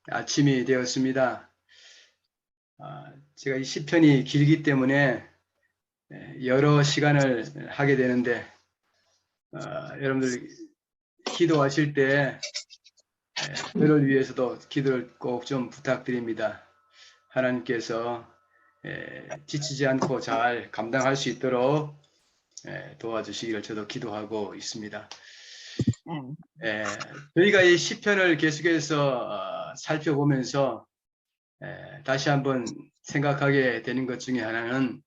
아침이 되었습니다. 제가 이 시편이 길기 때문에 여러 시간을 하게 되는데 여러분들 기도하실 때 저를 위해서도 기도를 꼭 좀 부탁드립니다. 하나님께서 지치지 않고 잘 감당할 수 있도록 도와주시기를 저도 기도하고 있습니다. 저희가 이 시편을 계속해서 살펴보면서 다시 한번 생각하게 되는 것 중에 하나는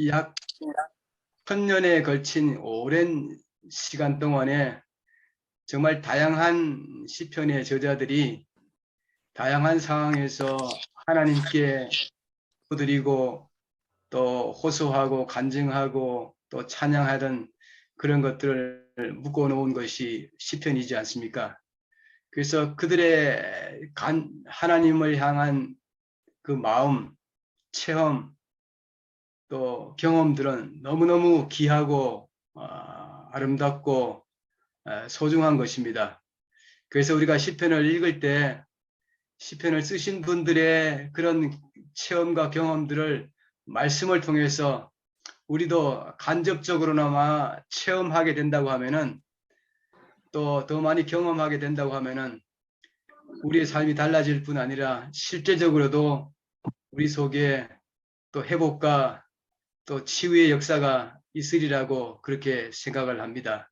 약 1000년에 걸친 오랜 시간 동안에 정말 다양한 시편의 저자들이 다양한 상황에서 하나님께 기도드리고 또 호소하고 간증하고 또 찬양하던 그런 것들을 묶어놓은 것이 시편이지 않습니까? 그래서 그들의 하나님을 향한 그 마음, 체험, 또 경험들은 너무너무 귀하고 아름답고 소중한 것입니다. 그래서 우리가 시편을 읽을 때 시편을 쓰신 분들의 그런 체험과 경험들을 말씀을 통해서 우리도 간접적으로나마 체험하게 된다고 하면은 또 더 많이 경험하게 된다고 하면은 우리의 삶이 달라질 뿐 아니라 실제적으로도 우리 속에 또 회복과 또 치유의 역사가 있으리라고 그렇게 생각을 합니다.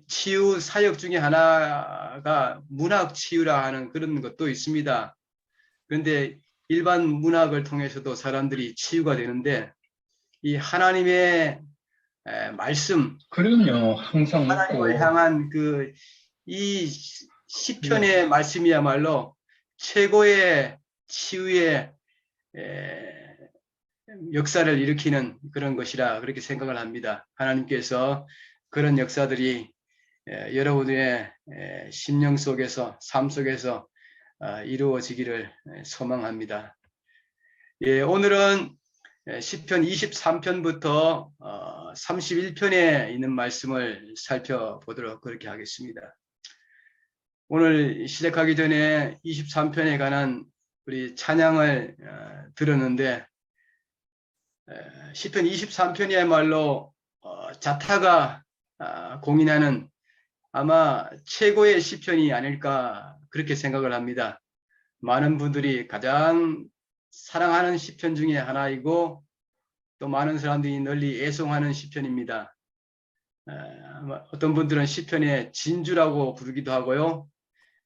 치유 사역 중에 하나가 문학 치유라 하는 그런 것도 있습니다. 그런데 일반 문학을 통해서도 사람들이 치유가 되는데 이 하나님의 말씀, 그럼요. 항상 하나님을 있고. 향한 이 시편의 말씀이야말로 최고의 치유의 역사를 일으키는 그런 것이라 그렇게 생각을 합니다. 하나님께서 그런 역사들이 여러분의 심령 속에서 삶 속에서 이루어지기를 소망합니다. 오늘은 시편 23편부터 31편에 있는 말씀을 살펴보도록 그렇게 하겠습니다. 오늘 시작하기 전에 23편에 관한 우리 찬양을 들었는데 시편 23편이야말로 자타가 공인하는 아마 최고의 시편이 아닐까 그렇게 생각을 합니다. 많은 분들이 가장 사랑하는 시편 중에 하나이고 또 많은 사람들이 널리 애송하는 시편입니다. 어떤 분들은 시편의 진주라고 부르기도 하고요.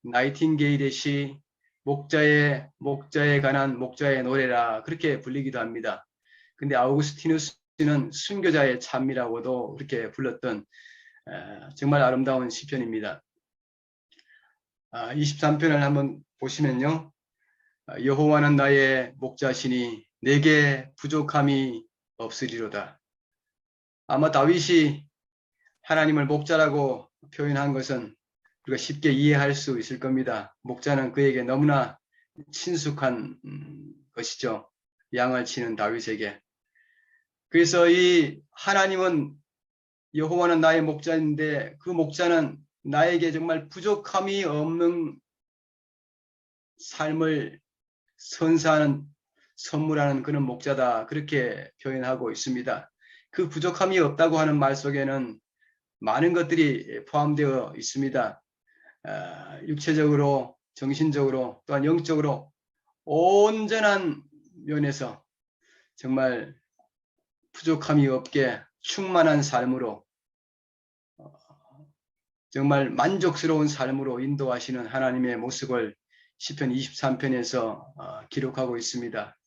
나이팅게일의 시, 목자에 관한 목자의 노래라 그렇게 불리기도 합니다. 근데 아우구스티누스는 순교자의 참이라고도 그렇게 불렀던 정말 아름다운 시편입니다. 23편을 한번 보시면요. 여호와는 나의 목자시니 내게 부족함이 없으리로다. 아마 다윗이 하나님을 목자라고 표현한 것은 우리가 쉽게 이해할 수 있을 겁니다. 목자는 그에게 너무나 친숙한 것이죠. 양을 치는 다윗에게. 그래서 이 하나님은 여호와는 나의 목자인데 그 목자는 나에게 정말 부족함이 없는 삶을 선사하는 선물하는 그런 목자다 그렇게 표현하고 있습니다. 그 부족함이 없다고 하는 말 속에는 많은 것들이 포함되어 있습니다. 육체적으로 정신적으로 또한 영적으로 온전한 면에서 정말 부족함이 없게 충만한 삶으로 정말 만족스러운 삶으로 인도하시는 하나님의 모습을 시편 23편에서 기록하고 있습니다.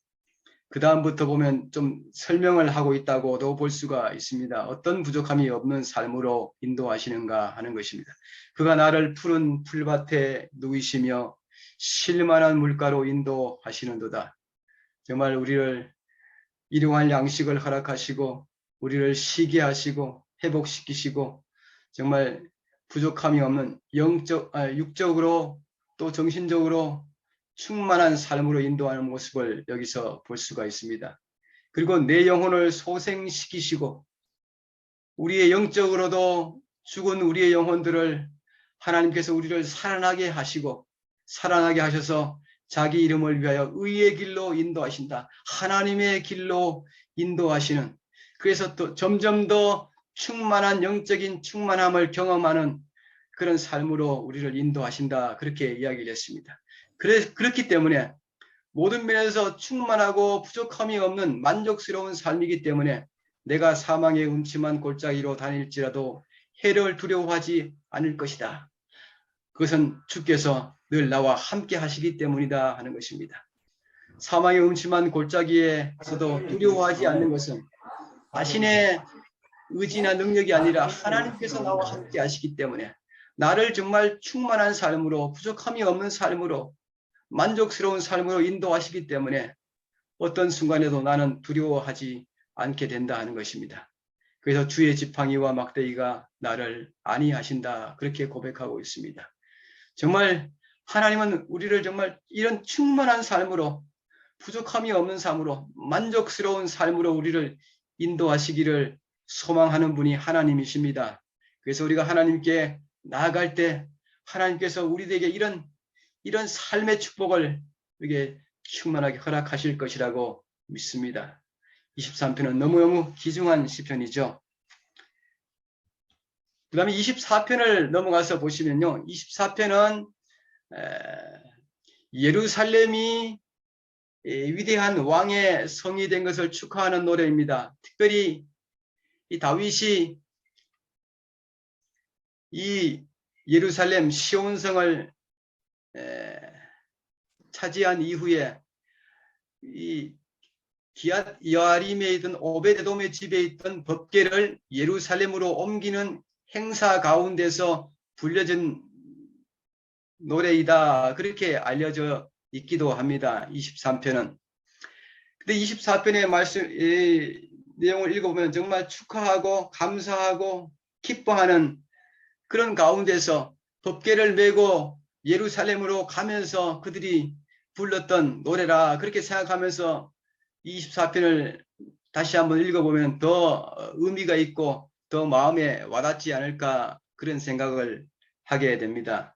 그 다음부터 보면 좀 설명을 하고 있다고도 볼 수가 있습니다. 어떤 부족함이 없는 삶으로 인도하시는가 하는 것입니다. 그가 나를 푸른 풀밭에 누이시며 쉴만한 물가로 인도하시는도다. 정말 우리를 일용할 양식을 허락하시고 우리를 쉬게 하시고 회복시키시고 정말 부족함이 없는 육적으로 또 정신적으로 충만한 삶으로 인도하는 모습을 여기서 볼 수가 있습니다. 그리고 내 영혼을 소생시키시고 우리의 영적으로도 죽은 우리의 영혼들을 하나님께서 우리를 살아나게 하시고 살아나게 하셔서 자기 이름을 위하여 의의 길로 인도하신다. 하나님의 길로 인도하시는, 그래서 또 점점 더 충만한 영적인 충만함을 경험하는 그런 삶으로 우리를 인도하신다. 그렇게 이야기를 했습니다. 그렇기 때문에 모든 면에서 충만하고 부족함이 없는 만족스러운 삶이기 때문에 내가 사망의 음침한 골짜기로 다닐지라도 해를 두려워하지 않을 것이다. 그것은 주께서 늘 나와 함께 하시기 때문이다 하는 것입니다. 사망의 음침한 골짜기에서도 두려워하지 않는 것은 자신의 의지나 능력이 아니라 하나님께서 나와 함께 하시기 때문에 나를 정말 충만한 삶으로, 부족함이 없는 삶으로, 만족스러운 삶으로 인도하시기 때문에 어떤 순간에도 나는 두려워하지 않게 된다 하는 것입니다. 그래서 주의 지팡이와 막대기가 나를 안위하신다, 그렇게 고백하고 있습니다. 정말 하나님은 우리를 정말 이런 충만한 삶으로, 부족함이 없는 삶으로, 만족스러운 삶으로 우리를 인도하시기를 소망하는 분이 하나님이십니다. 그래서 우리가 하나님께 나아갈 때 하나님께서 우리에게 이런 삶의 축복을 이게 충만하게 허락하실 것이라고 믿습니다. 23편은 너무너무 귀중한 시편이죠. 그 다음에 24편을 넘어가서 보시면요. 24편은 예루살렘이 위대한 왕의 성이 된 것을 축하하는 노래입니다. 특별히 이 다윗이 이 예루살렘 시온성을 차지한 이후에 이 기앗 여아림에 있던 오베데돔의 집에 있던 법궤를 예루살렘으로 옮기는 행사 가운데서 불려진 노래이다, 그렇게 알려져 있기도 합니다. 23편은. 근데 24편의 말씀, 내용을 읽어보면 정말 축하하고 감사하고 기뻐하는 그런 가운데서 법궤를 메고 예루살렘으로 가면서 그들이 불렀던 노래라, 그렇게 생각하면서 24편을 다시 한번 읽어보면 더 의미가 있고 더 마음에 와닿지 않을까, 그런 생각을 하게 됩니다.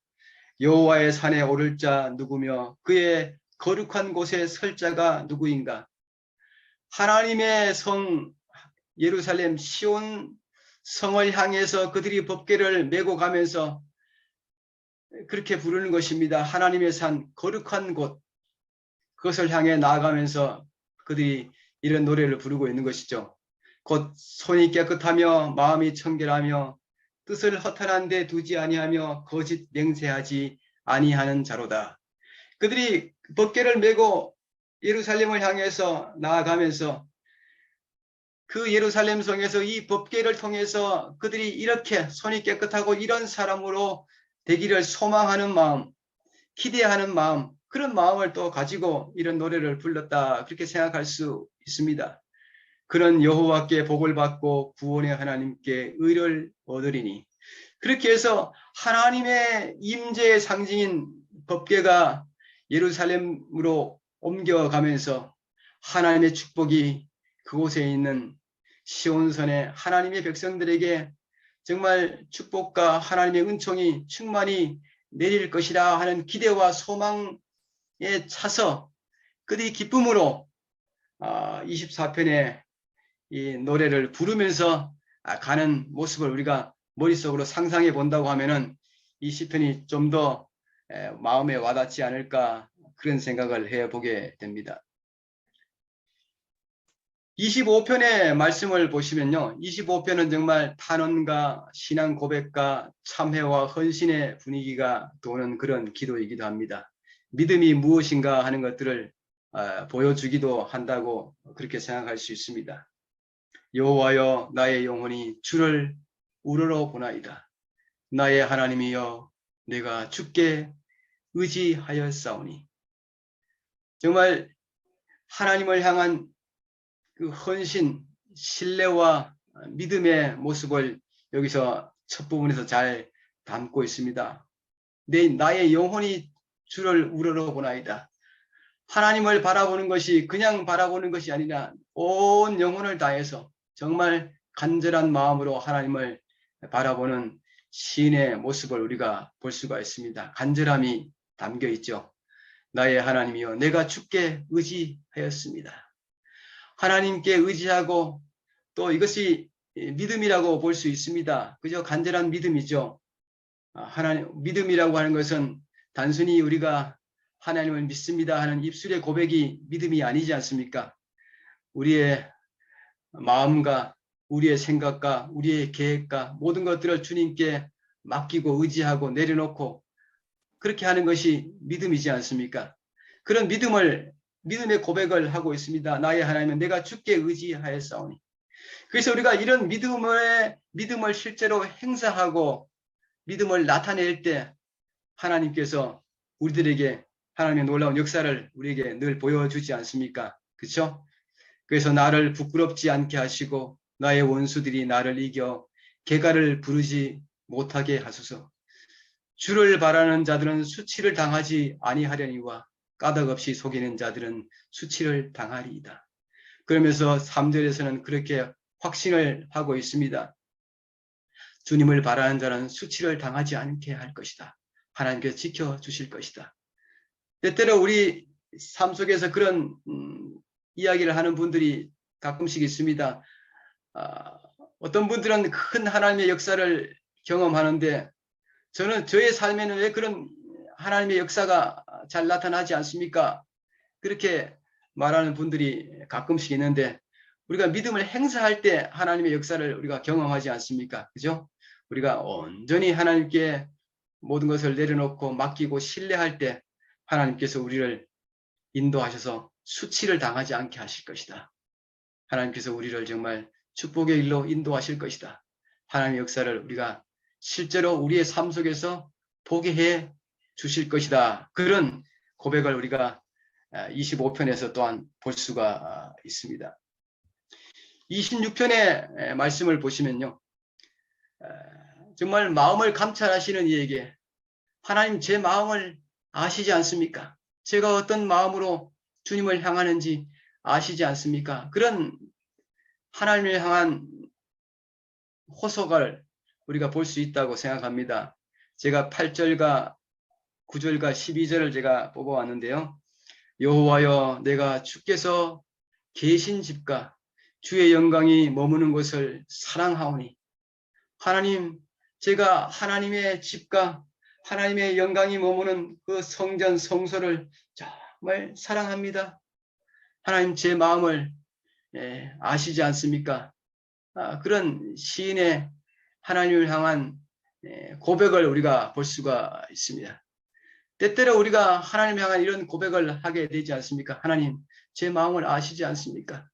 여호와의 산에 오를 자 누구며 그의 거룩한 곳에 설 자가 누구인가. 하나님의 성 예루살렘 시온 성을 향해서 그들이 법궤를 메고 가면서 그렇게 부르는 것입니다. 하나님의 산, 거룩한 곳, 그것을 향해 나아가면서 그들이 이런 노래를 부르고 있는 것이죠. 곧 손이 깨끗하며 마음이 청결하며 뜻을 허탄한 데 두지 아니하며 거짓 맹세하지 아니하는 자로다. 그들이 법궤를 메고 예루살렘을 향해서 나아가면서 그 예루살렘 성에서 이 법궤를 통해서 그들이 이렇게 손이 깨끗하고 이런 사람으로 되기를 소망하는 마음, 기대하는 마음, 그런 마음을 또 가지고 이런 노래를 불렀다, 그렇게 생각할 수 있습니다. 그는 여호와께 복을 받고 구원의 하나님께 의를 얻으리니. 그렇게 해서 하나님의 임재의 상징인 법궤가 예루살렘으로 옮겨가면서 하나님의 축복이 그곳에 있는 시온산의 하나님의 백성들에게 정말 축복과 하나님의 은총이 충만히 내릴 것이라 하는 기대와 소망에 차서 그들이 기쁨으로 24편의 이 노래를 부르면서 가는 모습을 우리가 머릿속으로 상상해 본다고 하면은 이 시편이 좀 더 마음에 와닿지 않을까, 그런 생각을 해보게 됩니다. 25편의 말씀을 보시면요. 25편은 정말 탄원과 신앙 고백과 참회와 헌신의 분위기가 도는 그런 기도이기도 합니다. 믿음이 무엇인가 하는 것들을 보여주기도 한다고 그렇게 생각할 수 있습니다. 여호와여, 나의 영혼이 주를 우러러 보나이다. 나의 하나님이여, 내가 주께 의지하였사오니. 정말 하나님을 향한 그 헌신, 신뢰와 믿음의 모습을 여기서 첫 부분에서 잘 담고 있습니다. 나의 영혼이 주를 우러러 보나이다. 하나님을 바라보는 것이 그냥 바라보는 것이 아니라 온 영혼을 다해서 정말 간절한 마음으로 하나님을 바라보는 시인의 모습을 우리가 볼 수가 있습니다. 간절함이 담겨 있죠. 나의 하나님이여 내가 주께 의지하였습니다. 하나님께 의지하고 또 이것이 믿음이라고 볼 수 있습니다. 그저 간절한 믿음이죠. 하나님, 믿음이라고 하는 것은 단순히 우리가 하나님을 믿습니다 하는 입술의 고백이 믿음이 아니지 않습니까? 우리의 마음과 우리의 생각과 우리의 계획과 모든 것들을 주님께 맡기고 의지하고 내려놓고 그렇게 하는 것이 믿음이지 않습니까? 그런 믿음의 고백을 하고 있습니다. 나의 하나님은 내가 주께 의지하였사오니. 그래서 우리가 이런 믿음을 실제로 행사하고 믿음을 나타낼 때 하나님께서 우리들에게 하나님의 놀라운 역사를 우리에게 늘 보여주지 않습니까? 그렇죠? 그래서 나를 부끄럽지 않게 하시고 나의 원수들이 나를 이겨 개가를 부르지 못하게 하소서. 주를 바라는 자들은 수치를 당하지 아니하려니와 까닭없이 속이는 자들은 수치를 당하리이다. 그러면서 3절에서는 그렇게 확신을 하고 있습니다. 주님을 바라는 자는 수치를 당하지 않게 할 것이다. 하나님께서 지켜주실 것이다. 때때로 우리 삶 속에서 그런 이야기를 하는 분들이 가끔씩 있습니다. 어떤 분들은 큰 하나님의 역사를 경험하는데 저는 저의 삶에는 왜 그런 하나님의 역사가 잘 나타나지 않습니까? 그렇게 말하는 분들이 가끔씩 있는데 우리가 믿음을 행사할 때 하나님의 역사를 우리가 경험하지 않습니까? 그죠? 우리가 온전히 하나님께 모든 것을 내려놓고 맡기고 신뢰할 때 하나님께서 우리를 인도하셔서 수치를 당하지 않게 하실 것이다. 하나님께서 우리를 정말 축복의 일로 인도하실 것이다. 하나님의 역사를 우리가 실제로 우리의 삶 속에서 보게 해 주실 것이다. 그런 고백을 우리가 25편에서 또한 볼 수가 있습니다. 26편의 말씀을 보시면요. 정말 마음을 감찰하시는 이에게 하나님 제 마음을 아시지 않습니까? 제가 어떤 마음으로 주님을 향하는지 아시지 않습니까? 그런 하나님을 향한 호소를 우리가 볼 수 있다고 생각합니다. 제가 8절과 9절과 12절을 제가 뽑아왔는데요. 여호와여 내가 주께서 계신 집과 주의 영광이 머무는 곳을 사랑하오니 하나님 제가 하나님의 집과 하나님의 영광이 머무는 그 성전 성소를 정말 사랑합니다. 하나님 제 마음을 아시지 않습니까? 그런 시인의 하나님을 향한 고백을 우리가 볼 수가 있습니다. 때때로 우리가 하나님을 향한 이런 고백을 하게 되지 않습니까? 하나님 제 마음을 아시지 않습니까?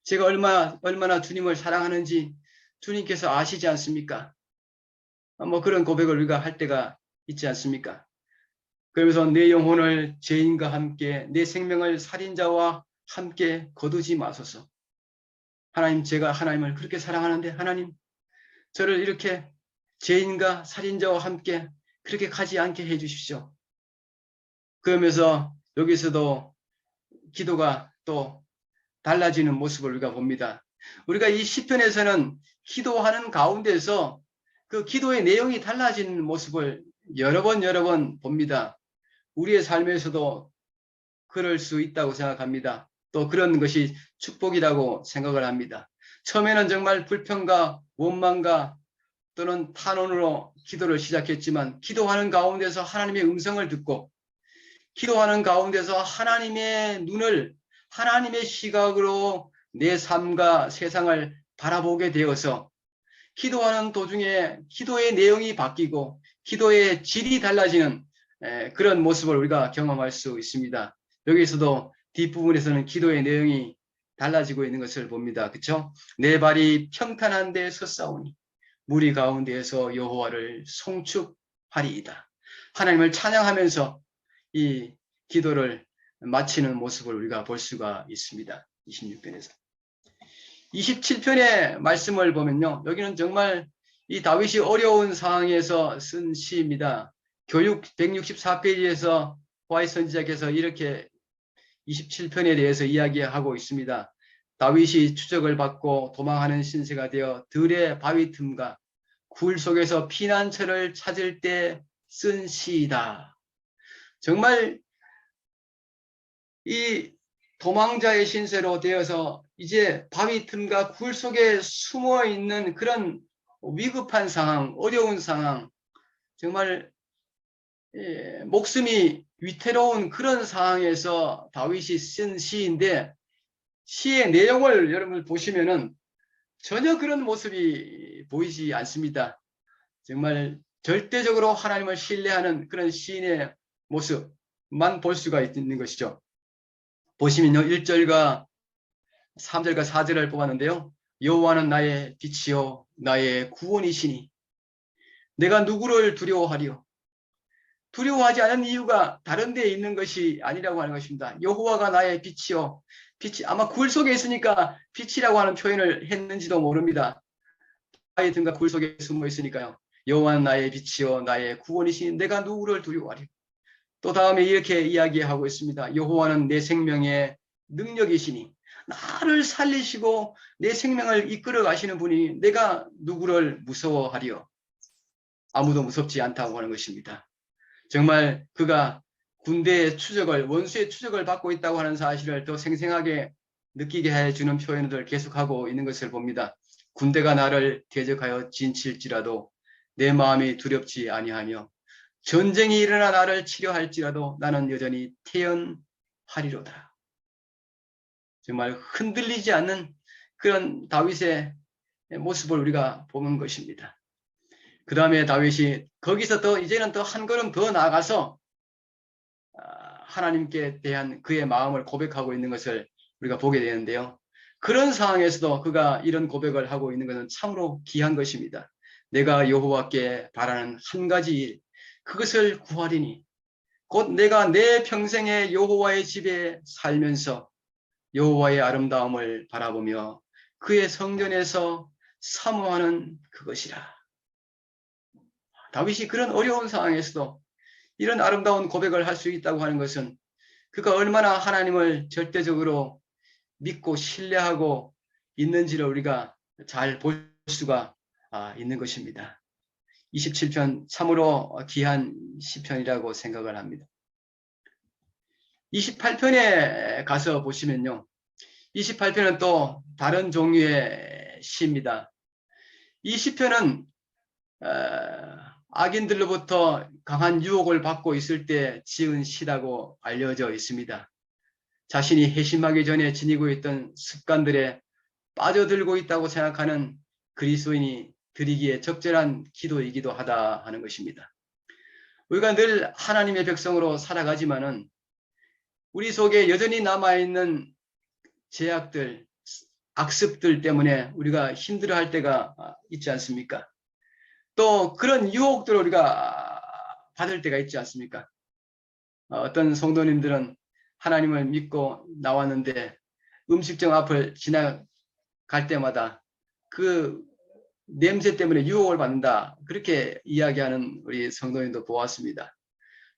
제가 얼마나 주님을 사랑하는지 주님께서 아시지 않습니까? 뭐 그런 고백을 우리가 할 때가 있지 않습니까? 그러면서 내 영혼을 죄인과 함께 내 생명을 살인자와 함께 거두지 마소서. 하나님 제가 하나님을 그렇게 사랑하는데 하나님 저를 이렇게 죄인과 살인자와 함께 그렇게 가지 않게 해 주십시오. 그러면서 여기서도 기도가 또 달라지는 모습을 우리가 봅니다. 우리가 이 시편에서는 기도하는 가운데서 그 기도의 내용이 달라지는 모습을 여러 번 봅니다. 우리의 삶에서도 그럴 수 있다고 생각합니다. 또 그런 것이 축복이라고 생각을 합니다. 처음에는 정말 불평과 원망과 또는 탄원으로 기도를 시작했지만 기도하는 가운데서 하나님의 음성을 듣고 기도하는 가운데서 하나님의 눈을 하나님의 시각으로 내 삶과 세상을 바라보게 되어서 기도하는 도중에 기도의 내용이 바뀌고 기도의 질이 달라지는 그런 모습을 우리가 경험할 수 있습니다. 여기서도 뒷부분에서는 기도의 내용이 달라지고 있는 것을 봅니다. 그렇죠? 내 발이 평탄한 데 섰사오니 무리 가운데에서 여호와를 송축하리이다. 하나님을 찬양하면서 이 기도를 마치는 모습을 우리가 볼 수가 있습니다. 26편에서. 27편의 말씀을 보면요. 여기는 정말 이 다윗이 어려운 상황에서 쓴 시입니다. 교육 164페이지에서 호아이 선지자께서 이렇게 27편에 대해서 이야기하고 있습니다. 다윗이 추적을 받고 도망하는 신세가 되어 들의 바위 틈과 굴 속에서 피난처를 찾을 때 쓴 시이다. 정말 이 도망자의 신세로 되어서 이제 바위 틈과 굴 속에 숨어 있는 그런 위급한 상황, 어려운 상황, 정말 목숨이 위태로운 그런 상황에서 다윗이 쓴 시인데, 시의 내용을 여러분 보시면은 전혀 그런 모습이 보이지 않습니다. 정말 절대적으로 하나님을 신뢰하는 그런 시인의 모습만 볼 수가 있는 것이죠. 보시면요, 1절과 3절과 4절을 뽑았는데요. 여호와는 나의 빛이요 나의 구원이시니 내가 누구를 두려워하리요. 두려워하지 않은 이유가 다른 데에 있는 것이 아니라고 하는 것입니다. 여호와가 나의 빛이요. 빛이 아마 굴 속에 있으니까 빛이라고 하는 표현을 했는지도 모릅니다. 바위 틈과 굴 속에 숨어 있으니까요. 여호와는 나의 빛이요 나의 구원이시니 내가 누구를 두려워하리요. 또 다음에 이렇게 이야기하고 있습니다. 여호와는 내 생명의 능력이시니 나를 살리시고 내 생명을 이끌어 가시는 분이 내가 누구를 무서워하리요. 아무도 무섭지 않다고 하는 것입니다. 정말 그가 군대의 추적을, 원수의 추적을 받고 있다고 하는 사실을 더 생생하게 느끼게 해주는 표현을 계속하고 있는 것을 봅니다. 군대가 나를 대적하여 진칠지라도 내 마음이 두렵지 아니하며 전쟁이 일어나 나를 치료할지라도 나는 여전히 태연하리로다. 정말 흔들리지 않는 그런 다윗의 모습을 우리가 보는 것입니다. 그 다음에 다윗이 거기서 이제는 더 한 걸음 더 나아가서 하나님께 대한 그의 마음을 고백하고 있는 것을 우리가 보게 되는데요. 그런 상황에서도 그가 이런 고백을 하고 있는 것은 참으로 귀한 것입니다. 내가 여호와께 바라는 한 가지 일, 그것을 구하리니 곧 내가 내 평생에 여호와의 집에 살면서 여호와의 아름다움을 바라보며 그의 성전에서 사모하는 그것이라. 다윗이 그런 어려운 상황에서도 이런 아름다운 고백을 할 수 있다고 하는 것은 그가 얼마나 하나님을 절대적으로 믿고 신뢰하고 있는지를 우리가 잘 볼 수가 있는 것입니다. 27편 참으로 귀한 시편이라고 생각을 합니다. 28편에 가서 보시면요. 28편은 또 다른 종류의 시입니다. 이 시편은 악인들로부터 강한 유혹을 받고 있을 때 지은 시라고 알려져 있습니다. 자신이 회심하기 전에 지니고 있던 습관들에 빠져들고 있다고 생각하는 그리스도인이 드리기에 적절한 기도이기도 하다 하는 것입니다. 우리가 늘 하나님의 백성으로 살아가지만은 우리 속에 여전히 남아있는 제약들, 악습들 때문에 우리가 힘들어할 때가 있지 않습니까? 또 그런 유혹들을 우리가 받을 때가 있지 않습니까? 어떤 성도님들은 하나님을 믿고 나왔는데 음식점 앞을 지나갈 때마다 그 냄새 때문에 유혹을 받는다. 그렇게 이야기하는 우리 성도님도 보았습니다.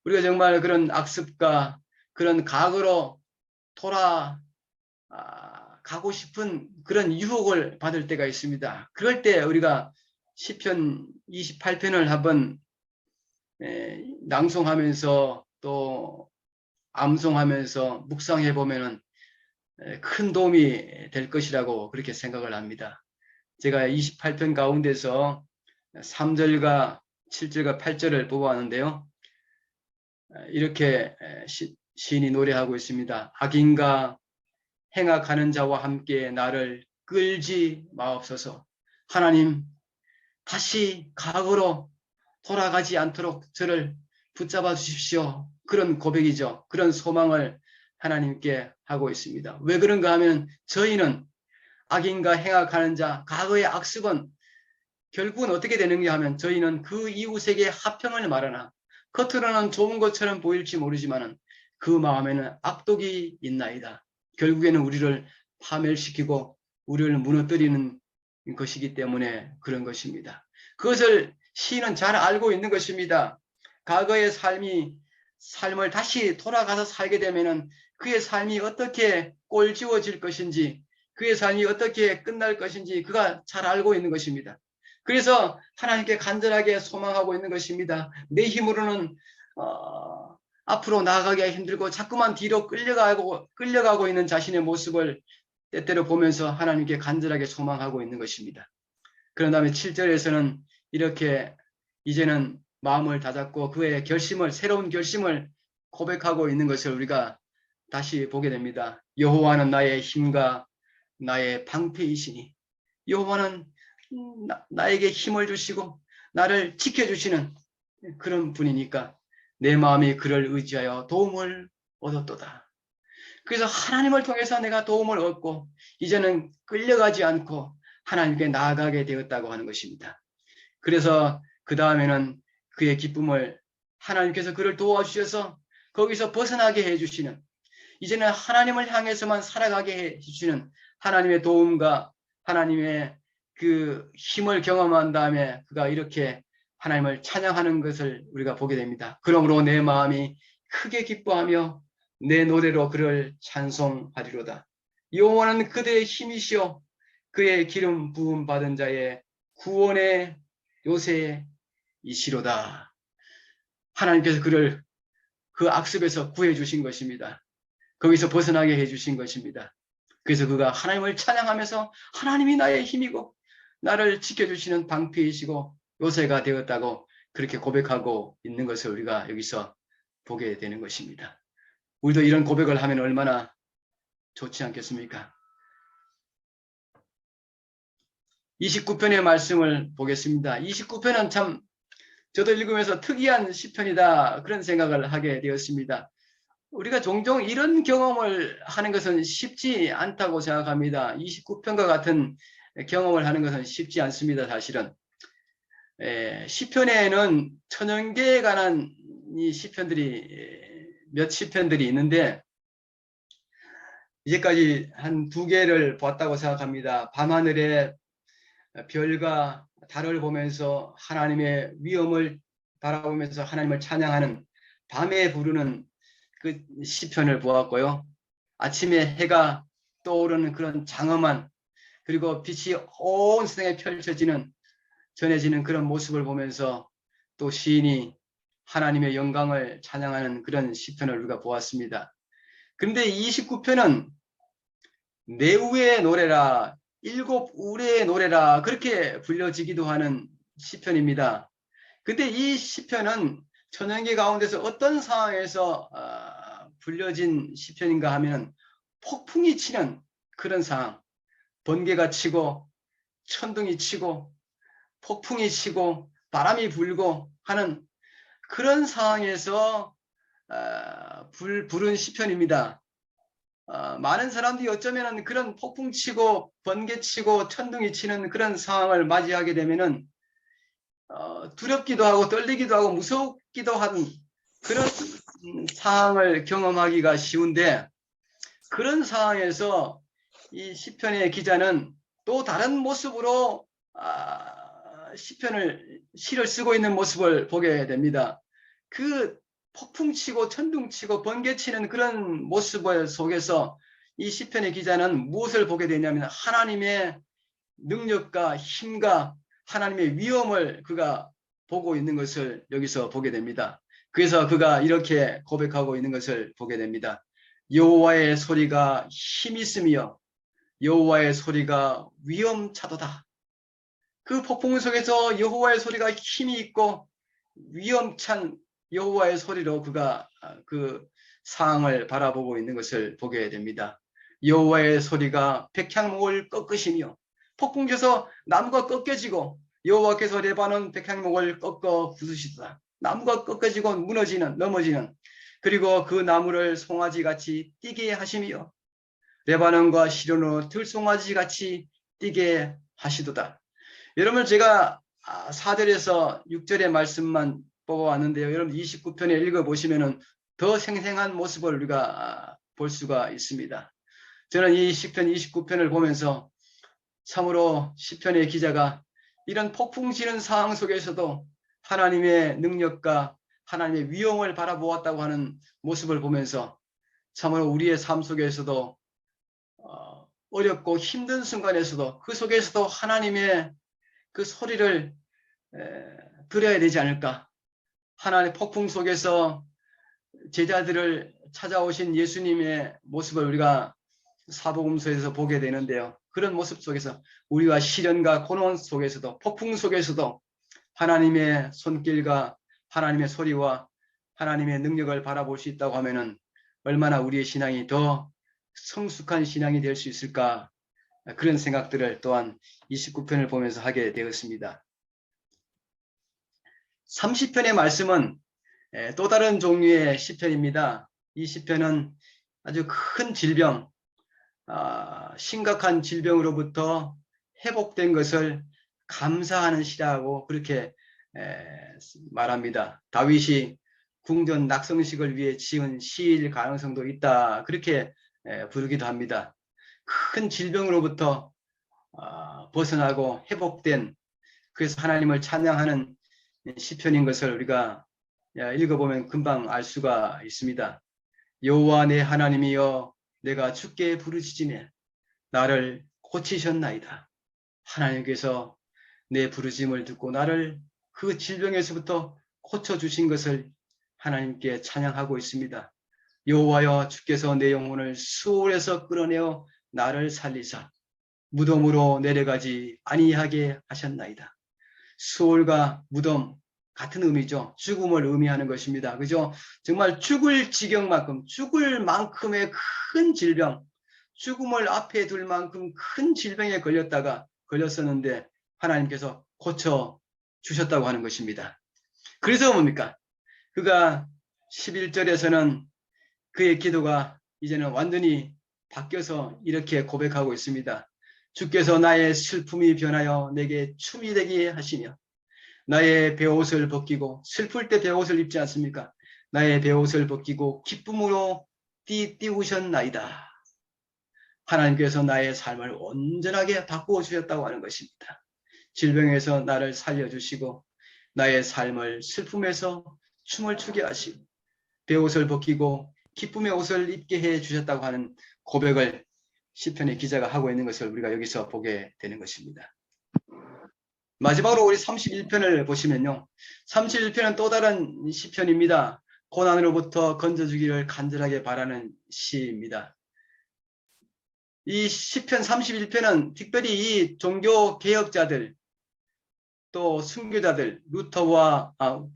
우리가 정말 그런 악습과 그런 과거로 가고 싶은 그런 유혹을 받을 때가 있습니다. 그럴 때 우리가 시편 28편을 한번 낭송하면서 또 암송하면서 묵상해 보면은 큰 도움이 될 것이라고 그렇게 생각을 합니다. 제가 28편 가운데서 3절과 7절과 8절을 뽑아왔는데요. 이렇게 시인이 노래하고 있습니다. 악인과 행악하는 자와 함께 나를 끌지 마옵소서. 하나님, 다시 과거로 돌아가지 않도록 저를 붙잡아 주십시오. 그런 고백이죠. 그런 소망을 하나님께 하고 있습니다. 왜 그런가 하면 저희는 악인과 행악하는 자, 과거의 악습은 결국은 어떻게 되는가 하면 저희는 그 이웃에게 화평을 말하나 겉으로는 좋은 것처럼 보일지 모르지만 그 마음에는 악독이 있나이다. 결국에는 우리를 파멸시키고 우리를 무너뜨리는 것이기 때문에 그런 것입니다. 그것을 시인은 잘 알고 있는 것입니다. 과거의 삶을 다시 돌아가서 살게 되면은 그의 삶이 어떻게 꼴지워질 것인지, 그의 삶이 어떻게 끝날 것인지 그가 잘 알고 있는 것입니다. 그래서 하나님께 간절하게 소망하고 있는 것입니다. 내 힘으로는 앞으로 나아가기가 힘들고 자꾸만 뒤로 끌려가고 있는 자신의 모습을 때때로 보면서 하나님께 간절하게 소망하고 있는 것입니다. 그런 다음에 7절에서는 이렇게 이제는 마음을 다잡고 그의 새로운 결심을 고백하고 있는 것을 우리가 다시 보게 됩니다. 여호와는 나의 힘과 나의 방패이시니, 여호와는 나에게 힘을 주시고 나를 지켜주시는 그런 분이니까 내 마음이 그를 의지하여 도움을 얻었도다. 그래서 하나님을 통해서 내가 도움을 얻고 이제는 끌려가지 않고 하나님께 나아가게 되었다고 하는 것입니다. 그래서 그 다음에는 그의 기쁨을 하나님께서 그를 도와주셔서 거기서 벗어나게 해주시는, 이제는 하나님을 향해서만 살아가게 해주시는 하나님의 도움과 하나님의 그 힘을 경험한 다음에 그가 이렇게 하나님을 찬양하는 것을 우리가 보게 됩니다. 그러므로 내 마음이 크게 기뻐하며 내 노래로 그를 찬송하리로다. 여호와는 그들의 힘이시오 그의 기름 부음 받은 자의 구원의 요새이시로다. 하나님께서 그를 그 악습에서 구해 주신 것입니다. 거기서 벗어나게 해 주신 것입니다. 그래서 그가 하나님을 찬양하면서 하나님이 나의 힘이고 나를 지켜주시는 방패이시고 요새가 되었다고 그렇게 고백하고 있는 것을 우리가 여기서 보게 되는 것입니다. 우리도 이런 고백을 하면 얼마나 좋지 않겠습니까? 29편의 말씀을 보겠습니다. 29편은 참 저도 읽으면서 특이한 시편이다 그런 생각을 하게 되었습니다. 우리가 종종 이런 경험을 하는 것은 쉽지 않다고 생각합니다. 29편과 같은 경험을 하는 것은 쉽지 않습니다. 사실은 시편에는 천연계에 관한 이 시편들이 몇 시편들이 있는데 이제까지 한 2개를 봤다고 생각합니다. 밤하늘에 별과 달을 보면서 하나님의 위엄을 바라보면서 하나님을 찬양하는 밤에 부르는 그 시편을 보았고요. 아침에 해가 떠오르는 그런 장엄한 그리고 빛이 온 세상에 전해지는 그런 모습을 보면서 또 시인이 하나님의 영광을 찬양하는 그런 시편을 우리가 보았습니다. 그런데 29편은 내우의 노래라, 7 우레의 노래라 그렇게 불려지기도 하는 시편입니다. 근데 이 시편은 천연계 가운데서 어떤 상황에서 불려진 시편인가 하면 폭풍이 치는 그런 상황, 번개가 치고 천둥이 치고 폭풍이 치고 바람이 불고 하는 그런 상황에서 부른 시편입니다. 많은 사람들이 어쩌면 그런 폭풍 치고 번개 치고 천둥이 치는 그런 상황을 맞이하게 되면은 두렵기도 하고 떨리기도 하고 무섭기도 하는 그런 상황을 경험하기가 쉬운데, 그런 상황에서 이 시편의 기자는 또 다른 모습으로 시를 쓰고 있는 모습을 보게 됩니다. 그 폭풍치고 천둥치고 번개치는 그런 모습 속에서 이 시편의 기자는 무엇을 보게 되냐면 하나님의 능력과 힘과 하나님의 위엄을 그가 보고 있는 것을 여기서 보게 됩니다. 그래서 그가 이렇게 고백하고 있는 것을 보게 됩니다. 여호와의 소리가 힘 있으며 여호와의 소리가 위엄차도다. 그 폭풍 속에서 여호와의 소리가 힘이 있고 위엄찬 여호와의 소리로 그가 그 상황을 바라보고 있는 것을 보게 됩니다. 여호와의 소리가 백향목을 꺾으시며, 폭풍에서 나무가 꺾여지고 여호와께서 레바논 백향목을 꺾어 부수시다. 나무가 꺾어지고 넘어지는 그리고 그 나무를 송아지같이 뛰게 하시며 레바논과 시련으로 들송아지같이 뛰게 하시도다. 여러분, 제가 4절에서 6절의 말씀만 뽑아왔는데요. 여러분 29편에 읽어보시면 더 생생한 모습을 우리가 볼 수가 있습니다. 저는 이 시편 29편을 보면서 참으로 시편의 기자가 이런 폭풍 치는 상황 속에서도 하나님의 능력과 하나님의 위엄을 바라보았다고 하는 모습을 보면서 참으로 우리의 삶 속에서도 어렵고 힘든 순간에서도 그 속에서도 하나님의 그 소리를 들어야 되지 않을까. 하나님의 폭풍 속에서 제자들을 찾아오신 예수님의 모습을 우리가 사복음서에서 보게 되는데요. 그런 모습 속에서 우리가 시련과 고난 속에서도 폭풍 속에서도 하나님의 손길과 하나님의 소리와 하나님의 능력을 바라볼 수 있다고 하면은 얼마나 우리의 신앙이 더 성숙한 신앙이 될 수 있을까, 그런 생각들을 또한 29편을 보면서 하게 되었습니다. 30편의 말씀은 또 다른 종류의 시편입니다. 이 시편은 아주 큰 질병, 심각한 질병으로부터 회복된 것을 감사하는 시라고 그렇게 말합니다. 다윗이 궁전 낙성식을 위해 지은 시일 가능성도 있다, 그렇게 부르기도 합니다. 큰 질병으로부터 벗어나고 회복된, 그래서 하나님을 찬양하는 시편인 것을 우리가 읽어보면 금방 알 수가 있습니다. 여호와 내 하나님이여, 내가 주께 부르짖으며 나를 고치셨나이다. 하나님께서 내 부르짖음을 듣고 나를 그 질병에서부터 고쳐주신 것을 하나님께 찬양하고 있습니다. 여호와여, 주께서 내 영혼을 수월에서 끌어내어 나를 살리사 무덤으로 내려가지 아니하게 하셨나이다. 수월과 무덤 같은 의미죠. 죽음을 의미하는 것입니다. 그죠? 정말 죽을 지경만큼, 죽을 만큼의 큰 질병, 죽음을 앞에 둘 만큼 큰 질병에 걸렸었는데 하나님께서 고쳐 주셨다고 하는 것입니다. 그래서 뭡니까? 그가 11절에서는 그의 기도가 이제는 완전히 바뀌어서 이렇게 고백하고 있습니다. 주께서 나의 슬픔이 변하여 내게 춤이 되게 하시며 나의 베옷을 벗기고, 슬플 때 베옷을 입지 않습니까? 나의 베옷을 벗기고 기쁨으로 띄우셨나이다. 하나님께서 나의 삶을 온전하게 바꾸어 주셨다고 하는 것입니다. 질병에서 나를 살려주시고 나의 삶을 슬픔에서 춤을 추게 하시고 베옷을 벗기고 기쁨의 옷을 입게 해 주셨다고 하는 고백을 시편의 기자가 하고 있는 것을 우리가 여기서 보게 되는 것입니다. 마지막으로 우리 31편을 보시면요. 31편은 또 다른 시편입니다. 고난으로부터 건져주기를 간절하게 바라는 시입니다. 이 시편 31편은 특별히 이 종교 개혁자들, 또 순교자들,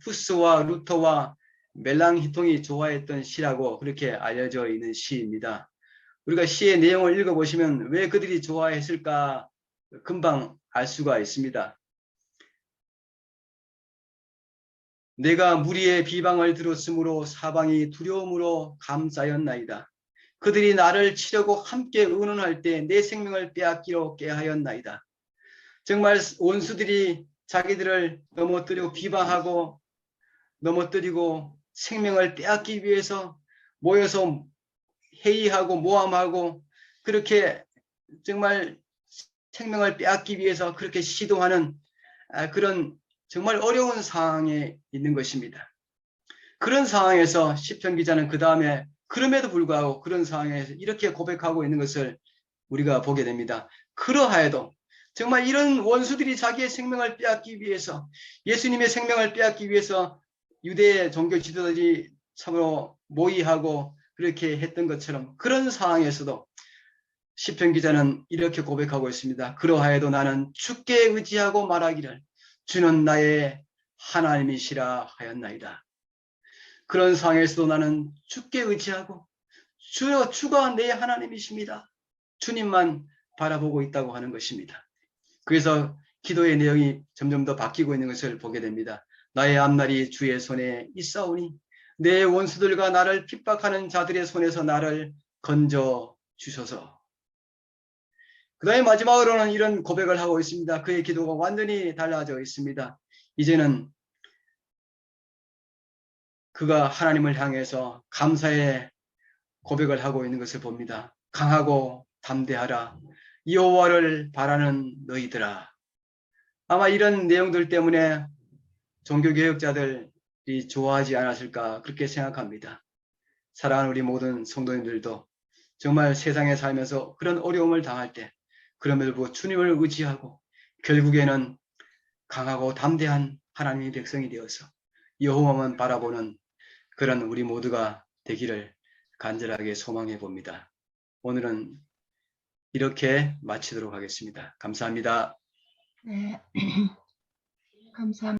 후스와 루터와 멜랑히통이 좋아했던 시라고 그렇게 알려져 있는 시입니다. 우리가 시의 내용을 읽어보시면 왜 그들이 좋아했을까 금방 알 수가 있습니다. 내가 무리의 비방을 들었으므로 사방이 두려움으로 감싸였나이다. 그들이 나를 치려고 함께 의논할 때 내 생명을 빼앗기로 꾀하였나이다. 정말 원수들이 자기들을 넘어뜨리고 비방하고 넘어뜨리고 생명을 빼앗기 위해서 모여서 회의하고 모함하고 그렇게 정말 생명을 빼앗기 위해서 그렇게 시도하는 그런 정말 어려운 상황에 있는 것입니다. 그런 상황에서 시편 기자는 그 다음에 그럼에도 불구하고 그런 상황에서 이렇게 고백하고 있는 것을 우리가 보게 됩니다. 그러하여도 정말 이런 원수들이 자기의 생명을 빼앗기 위해서, 예수님의 생명을 빼앗기 위해서 유대 종교 지도자들이 참으로 모의하고 그렇게 했던 것처럼 그런 상황에서도 시편 기자는 이렇게 고백하고 있습니다. 그러하여도 나는 주께 의지하고 말하기를 주는 나의 하나님이시라 하였나이다. 그런 상황에서도 나는 주께 의지하고 주가 내 하나님이십니다. 주님만 바라보고 있다고 하는 것입니다. 그래서 기도의 내용이 점점 더 바뀌고 있는 것을 보게 됩니다. 나의 앞날이 주의 손에 있사오니 내 원수들과 나를 핍박하는 자들의 손에서 나를 건져 주소서. 그 다음에 마지막으로는 이런 고백을 하고 있습니다. 그의 기도가 완전히 달라져 있습니다. 이제는 그가 하나님을 향해서 감사의 고백을 하고 있는 것을 봅니다. 강하고 담대하라. 여호와를 바라는 너희들아. 아마 이런 내용들 때문에 종교개혁자들이 좋아하지 않았을까 그렇게 생각합니다. 사랑하는 우리 모든 성도님들도 정말 세상에 살면서 그런 어려움을 당할 때 그럼에도 불구하고 주님을 의지하고 결국에는 강하고 담대한 하나님의 백성이 되어서 여호와만 바라보는 그런 우리 모두가 되기를 간절하게 소망해 봅니다. 오늘은 이렇게 마치도록 하겠습니다. 감사합니다. 네. 감사합니다.